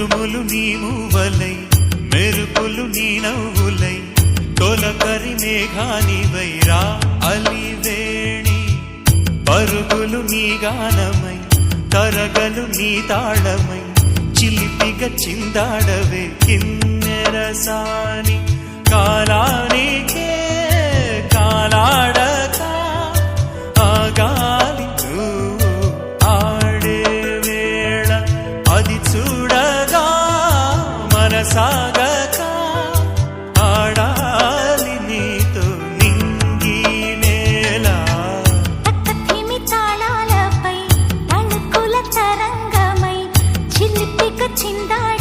ఉరుములు నీ మూవలై మెరుపులు నీ నవ్వులై తొలకరి మేఘానివై రా అలివేణి పరుగులు నీ గానమై తరగలు నీ తాళమై చిలిపిగా చిందాడవే కిన్నెరసాని కాలానికే కాలాడక ఆగాలి ఆడే వేళ అది చూడగా మనసాగక ఆడాలి నీతో నింగి నేల తక్కతిమి తాళాలపై తణుకుల తరంగమై చిలిపిక చిందాడి